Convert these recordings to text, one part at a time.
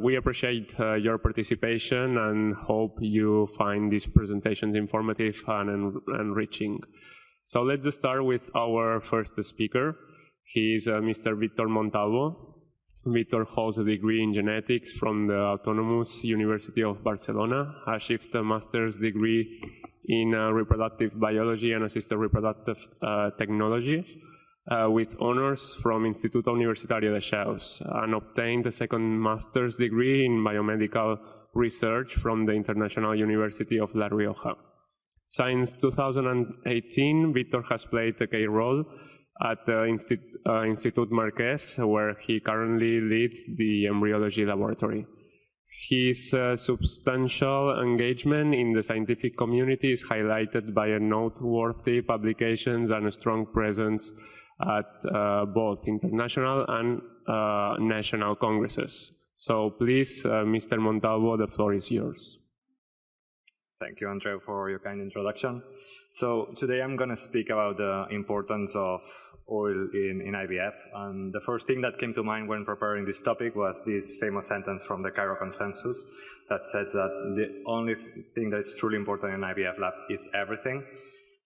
We appreciate your participation and hope you find these presentations informative and enriching. So let's start with our first speaker. He is Mr. Víctor Montalvo. Víctor holds a degree in genetics from the Autonomous University of Barcelona, achieved a master's degree in reproductive biology and assisted reproductive technology, with honors from Institut Universitario de Reus, and obtained a second master's degree in biomedical research from the International University of La Rioja. Since 2018, Víctor has played a key role at the Institut Marquès, where he currently leads the embryology laboratory. His substantial engagement in the scientific community is highlighted by a noteworthy publications and a strong presence at both international and national congresses. So please, Mr. Montalvo, the floor is yours. Thank you, Andrea, for your kind introduction. So today I'm going to speak about the importance of oil in IVF. And the first thing that came to mind when preparing this topic was this famous sentence from the Cairo Consensus that says that the only thing that's truly important in IVF lab is everything.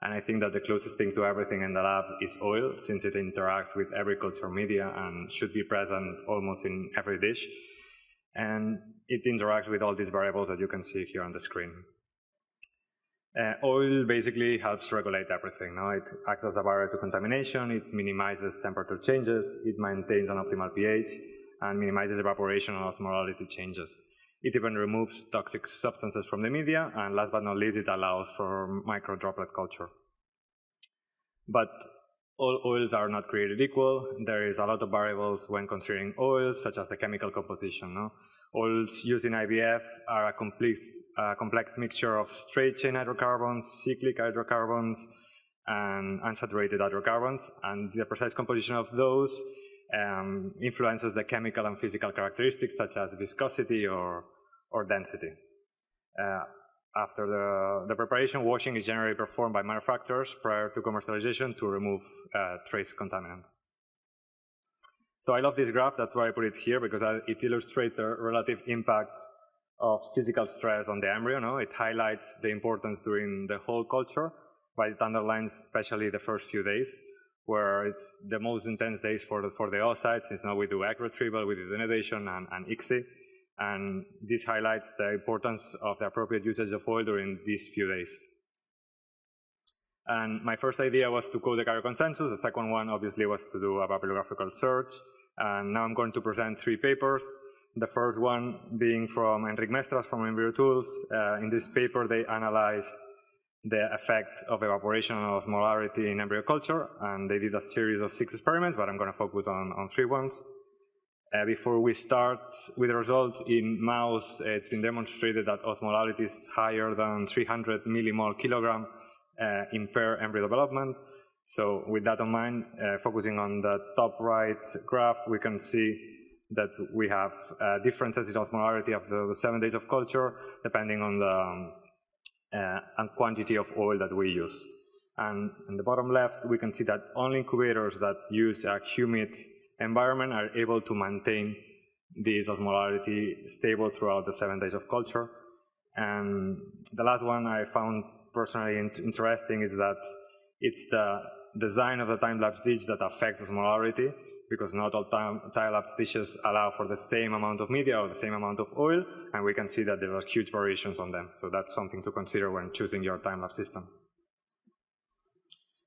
And I think that the closest thing to everything in the lab is oil, since it interacts with every culture media and should be present almost in every dish. And it interacts with all these variables that you can see here on the screen. Oil basically helps regulate everything. No? It acts as a barrier to contamination, it minimizes temperature changes, it maintains an optimal pH, and minimizes evaporation and osmolality changes. It even removes toxic substances from the media, and last but not least, it allows for micro-droplet culture. But all oils are not created equal. There is a lot of variables when considering oils, such as the chemical composition. No? Oils used in IVF are a complex mixture of straight-chain hydrocarbons, cyclic hydrocarbons, and unsaturated hydrocarbons, and the precise composition of those influences the chemical and physical characteristics such as viscosity or density. After the preparation, washing is generally performed by manufacturers prior to commercialization to remove trace contaminants. So I love this graph, that's why I put it here, because it illustrates the relative impact of physical stress on the embryo. No? It highlights the importance during the whole culture, but it underlines especially the first few days, where it's the most intense days for the oocytes, since now we do egg retrieval, we do denudation and ESHRE, and this highlights the importance of the appropriate usage of oil during these few days. And my first idea was to quote the Cairo Consensus. The second one, obviously, was to do a bibliographical search. And now I'm going to present 3 papers. The first one being from Enric Mestres from Embryo Tools. In this paper, they analyzed the effect of evaporation and osmolarity in embryo culture. And they did a series of 6 experiments, but I'm going to focus on 3 ones. Before we start with the results, in mouse, it's been demonstrated that osmolarity is higher than 300 millimole kilogram in pair embryo development. So with that in mind, focusing on the top right graph, we can see that we have differences in osmolarity after the 7 days of culture, depending on the quantity of oil that we use. And in the bottom left, we can see that only incubators that use a humid environment are able to maintain this osmolarity stable throughout the 7 days of culture. And the last one I found personally interesting is that it's the design of the time-lapse dish that affects osmolarity, because not all time-lapse dishes allow for the same amount of media or the same amount of oil, and we can see that there are huge variations on them. So that's something to consider when choosing your time-lapse system.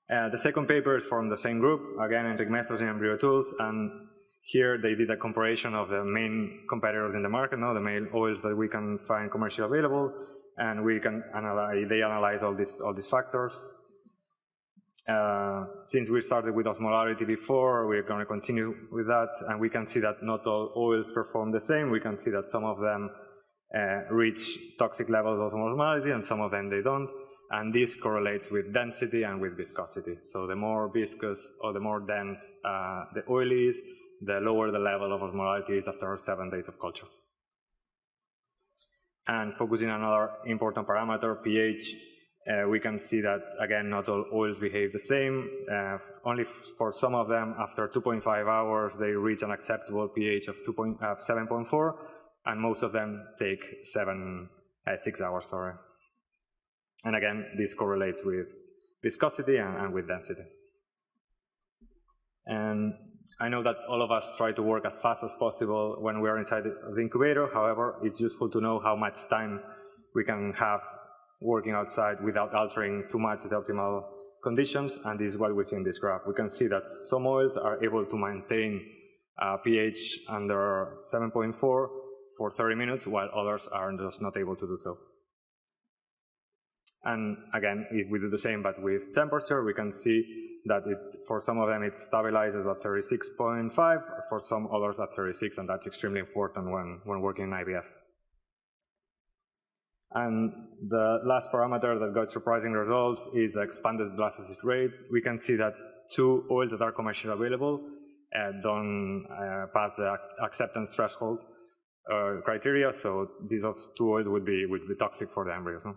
The second paper is from the same group, again, Enric Mestres in Embryo Tools, and here they did a comparison of the main competitors in the market, the main oils that we can find commercially available, and they analyze all these factors. Since we started with osmolarity before, we're going to continue with that, and we can see that not all oils perform the same. We can see that some of them reach toxic levels of osmolarity, and some of them they don't. And this correlates with density and with viscosity. So the more viscous or the more dense the oil is, the lower the level of osmolarity is after 7 days of culture. And focusing on another important parameter, pH, we can see that, again, not all oils behave the same. Only for some of them, after 2.5 hours, they reach an acceptable pH of 7.4, and most of them take 6 hours, sorry. And again, this correlates with viscosity and with density. And I know that all of us try to work as fast as possible when we are inside the incubator. However, it's useful to know how much time we can have working outside without altering too much the optimal conditions, and this is what we see in this graph. We can see that some oils are able to maintain pH under 7.4 for 30 minutes, while others are just not able to do so. And again, if we do the same but with temperature, we can see that for some of them it stabilizes at 36.5, for some others at 36, and that's extremely important when working in IVF. And the last parameter that got surprising results is the expanded blastocyst rate. We can see that 2 oils that are commercially available don't pass the acceptance threshold criteria, so these 2 oils would be toxic for the embryos. No?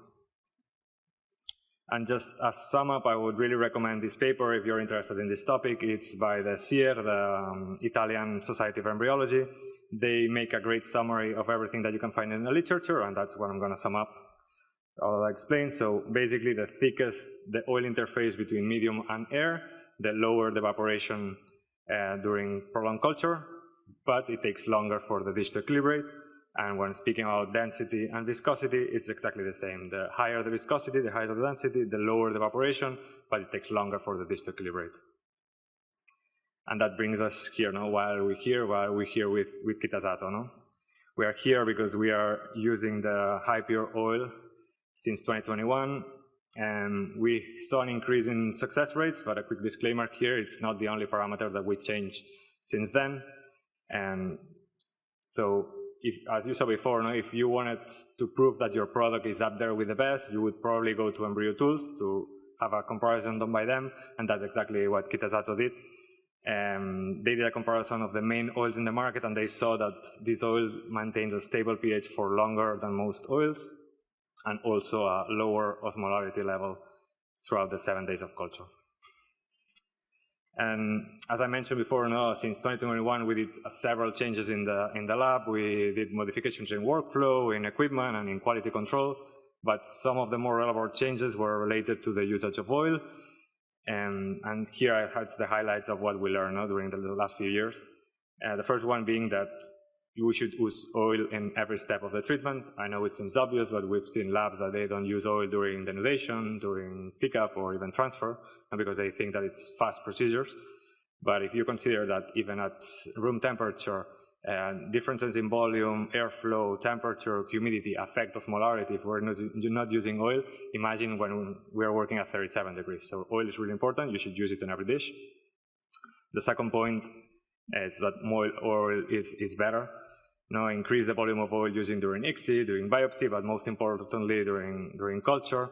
And just as sum up, I would really recommend this paper if you're interested in this topic. It's by the ESHRE, the Italian Society of Embryology. They make a great summary of everything that you can find in the literature, and that's what I'm going to sum up. I'll explain. So basically, the thickest the oil interface between medium and air, the lower the evaporation during prolonged culture, but it takes longer for the dish to equilibrate. And when speaking about density and viscosity, it's exactly the same. The higher the viscosity, the higher the density, the lower the evaporation, but it takes longer for the dish to equilibrate. And that brings us here, no? Why are we here with Kitazato, no? We are here because we are using the high pure oil since 2021, and we saw an increase in success rates, but a quick disclaimer here, it's not the only parameter that we changed since then. And so, as you saw before, no, if you wanted to prove that your product is up there with the best, you would probably go to Embryo Tools to have a comparison done by them, and that's exactly what Kitazato did. They did a comparison of the main oils in the market, and they saw that this oil maintains a stable pH for longer than most oils, and also a lower osmolarity level throughout the 7 days of culture. And as I mentioned before, no, since 2021, we did several changes in the lab. We did modifications in workflow, in equipment, and in quality control. But some of the more relevant changes were related to the usage of oil. And here I had the highlights of what we learned during the last few years. The first one being that we should use oil in every step of the treatment. I know it seems obvious, but we've seen labs that they don't use oil during denudation, during pickup, or even transfer, and because they think that it's fast procedures. But if you consider that even at room temperature, differences in volume, airflow, temperature, humidity affect osmolarity if we're not using oil, imagine when we are working at 37 degrees. So oil is really important. You should use it in every dish. The second point is that more oil is better. No, increase the volume of oil using during ICSI, during biopsy, but most importantly during culture.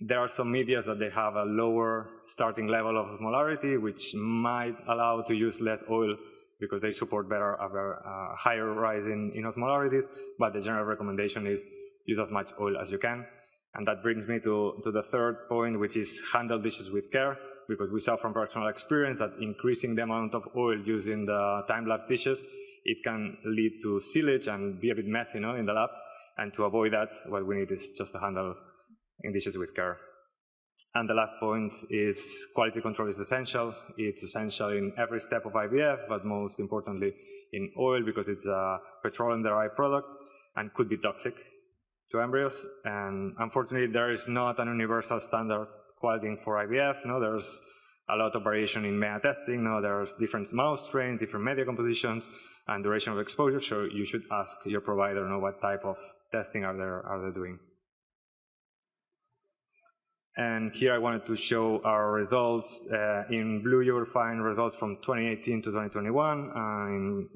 There are some medias that they have a lower starting level of osmolarity, which might allow to use less oil because they support better a higher rise in osmolarities, but the general recommendation is use as much oil as you can. And that brings me to the third point, which is handle dishes with care, because we saw from personal experience that increasing the amount of oil used in the time-lapse dishes, it can lead to sealage and be a bit messy, in the lab. And to avoid that, what we need is just to handle in dishes with care. And the last point is quality control is essential. It's essential in every step of IVF, but most importantly in oil, because it's a petroleum-derived product and could be toxic to embryos. And unfortunately, there is not an universal standard quality for IVF. There's a lot of variation in MEA testing. There's different mouse strains, different media compositions, and duration of exposure. So you should ask your provider what type of testing are they doing. And here I wanted to show our results. In blue, you will find results from 2018 to 2021.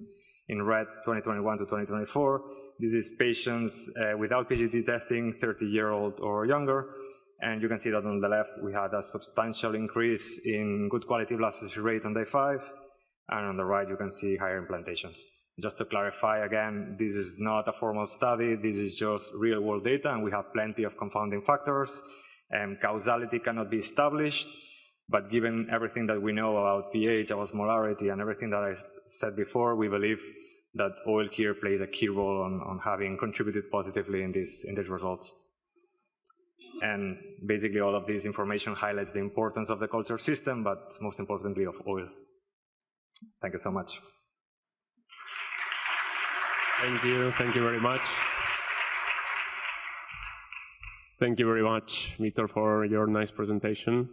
In red, 2021 to 2024. This is patients without PGT testing, 30-year-old or younger. And you can see that on the left, we had a substantial increase in good quality blastocyst rate on day 5. And on the right, you can see higher implantations. Just to clarify again, this is not a formal study. This is just real-world data, and we have plenty of confounding factors. Causality cannot be established, but given everything that we know about pH, osmolarity, and everything that I said before, we believe that oil here plays a key role on having contributed positively in these results. And basically all of this information highlights the importance of the culture system, but most importantly of oil. Thank you so much. Thank you very much. Thank you very much, Victor, for your nice presentation.